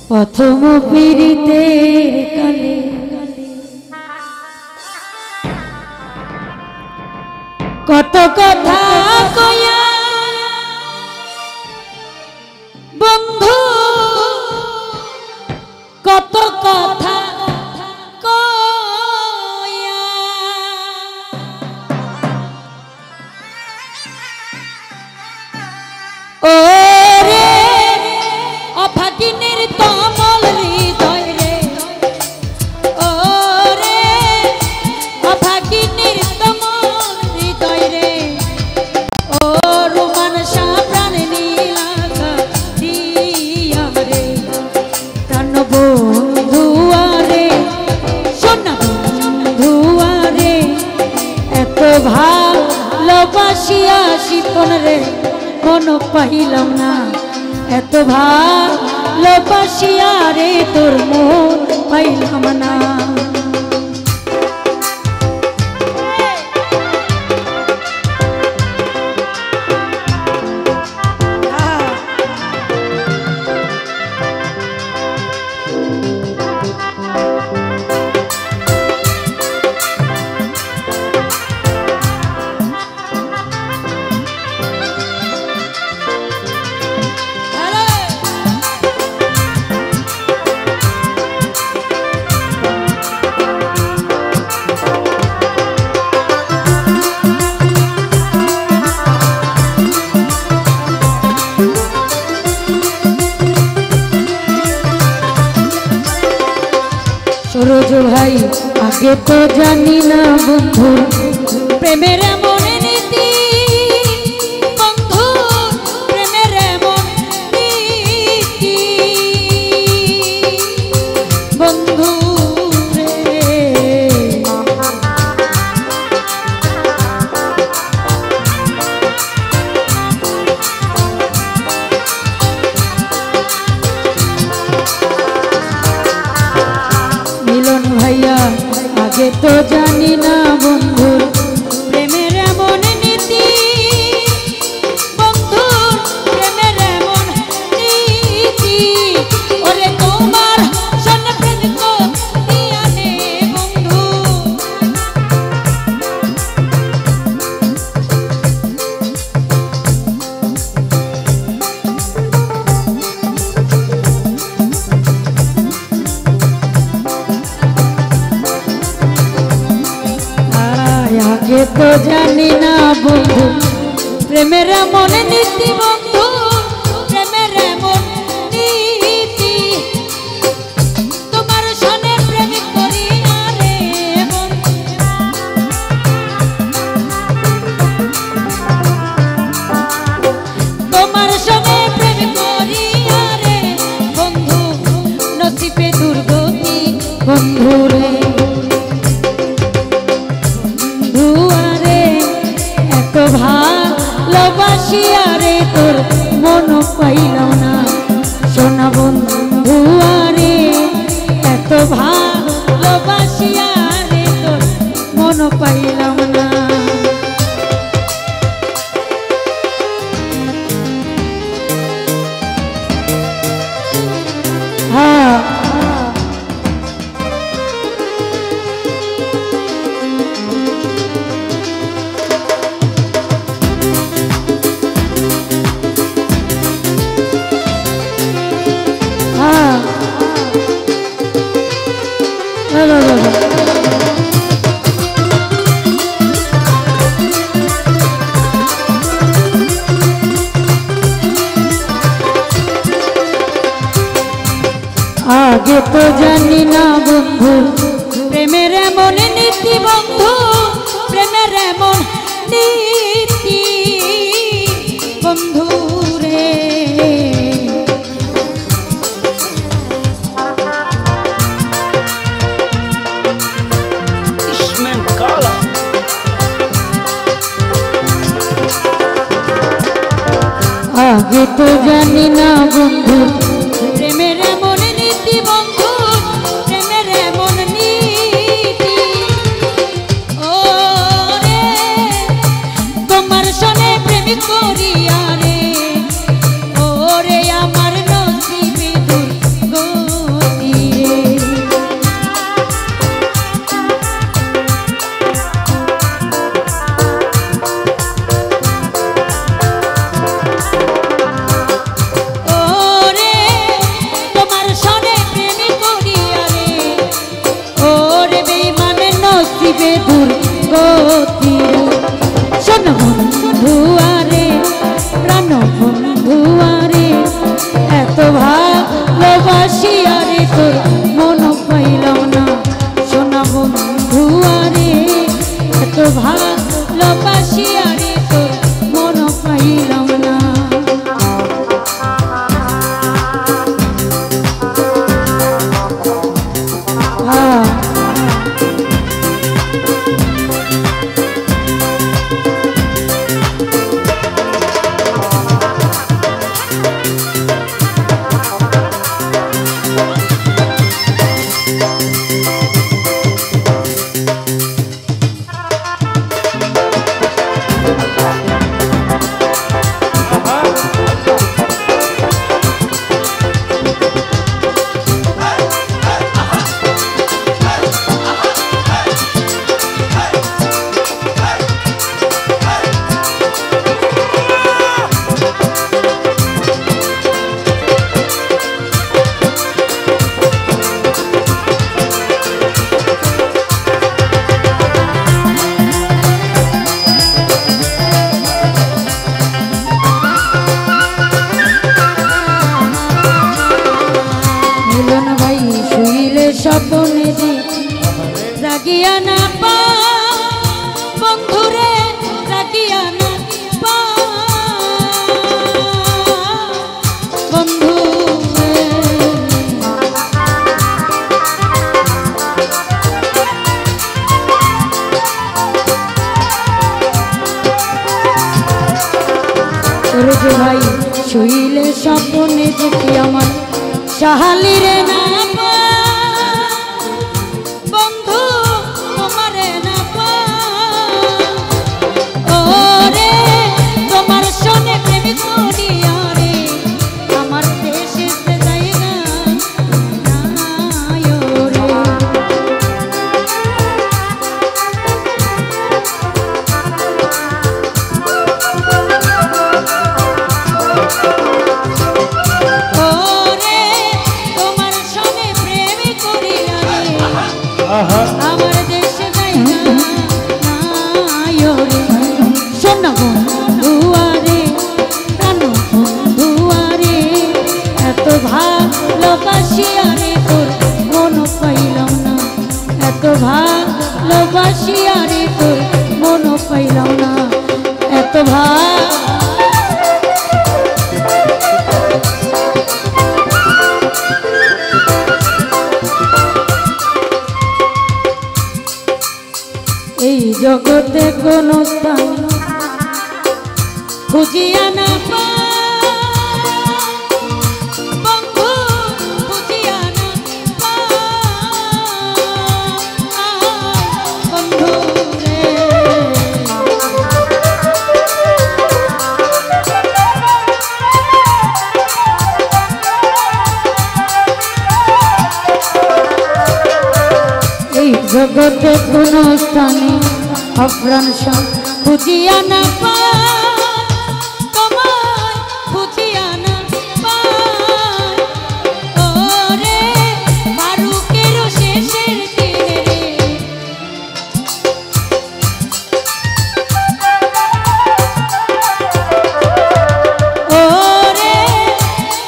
প্রথম পীড়িতের কালে কত কথা কয়া বন্ধু কত কথা কয়া ওরে অভাগিনীর তমল হৃদয় রে ওরে অভাগিনীর তমল হৃদয় রে ও রোমান সাপ্রাণ নীলাকা দিয়া রে প্রাণ বন্ধুয়ারে সোনা বন্ধুয়ারে এত ভালোবাসিয়া শিপন রে মন পাইলাম না এত ভালোবাসিয়া রে তোর মন পাইলাম না সরোজ ভাই আগে তো জানি না বন্ধু প্রেমের এমন নীতি বন্ধু প্রেমের এমন নীতি বন্ধু ভাইয়া আগে তো জানি না বন্ধু প্রেমের এমন নীতি বন্ধু প্রেমের এমন নীতি ওরে তোমার সঙ্গে প্রেম করিয়া নে বন্ধু আগে তো জানি না বন্ধু প্রেমের এমন নীতি বন্ধু প্রেমের এমন নীতি তোমার সনে প্রেম করিয়া রে তোমার সনে প্রেম করিয়া রে বন্ধু নসিবে দুর্গতি বন্ধু রে ভালোবাসিয়া রে তোর মন পাইলাম না সোনা বন্ধুয়ারে এত ভালোবাসিয়া রে তোর মন পাইলাম না আগে তো জানি না বন্ধু প্রেমের এমন নীতি বন্ধু প্রেমের এমন নীতি বন্ধু রে আগে তো জানি না বন্ধু প্রেমের এমন নীতি বন্ধু প্রেমের এমন নীতি ও রে তোমার সনে প্রেম করিয়া রে ও রে আমার নসিবে দুর্গতি হইবে দূর গতি শোন বন্ধু আরে প্রাণ বন্ধু আরে এত ভালোবাসি আরে তোর মন পাইলাম না শোনা বন্ধু আরে এত ভালোবাসি আরে তোর মন পাইলাম না স্বপ্নে যে জাগিয়া না পা বন্ধুরে জাগিয়া না পা বন্ধু ওরে যে ভাই শুইলে স্বপ্নে যে কি আমার সাহালিরে না আমার দেশে যাই না শোনা বন্ধু আরে প্রাণ বন্ধু আরে এত ভালোবাসি আরে তোর মন পাইলাম না এত ভালোবাসি আরে তোর মন পাইলাম না এত এই জগতে কোন স্থান খুঁজিয়া না পা বন্ধু খুঁজিয়া না পা বন্ধু রে এই জগতে কোন স্থানে অপ্রাণ খুঁজিয়া না পা তোমায় খুঁজিয়া না পা ওরে ফারুকের শেষের দিনে রে ওরে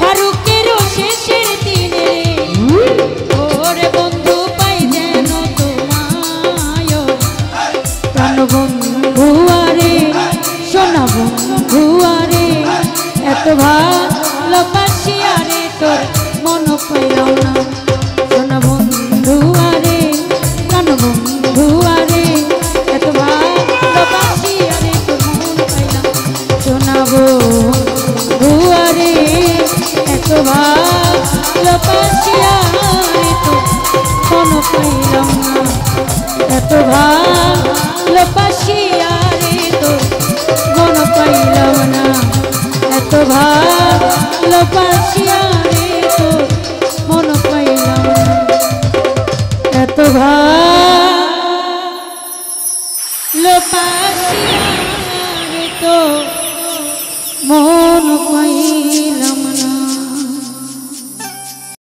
ফারুকের শেষের দিনে ওরে বন্ধু পাই যেন তোমায় প্রাণ বন্ধু আরে শোনা বন্ধু আরে এত ভালোবাসি আরে তোর মন পাইলাম না শোনা বন্ধু আরে প্রাণ বন্ধু আরে এত ভালোবাসি আরে তোর মন পাইলাম শোনা বন্ধু আরে এত ভালোবাসি আরে তোর মন পাইলাম না এত ভালোবাসি আরে তোর মন পাইলাম না এত ভালোবাসি আরে তোর মন পাইলাম না এত ভালোবাসি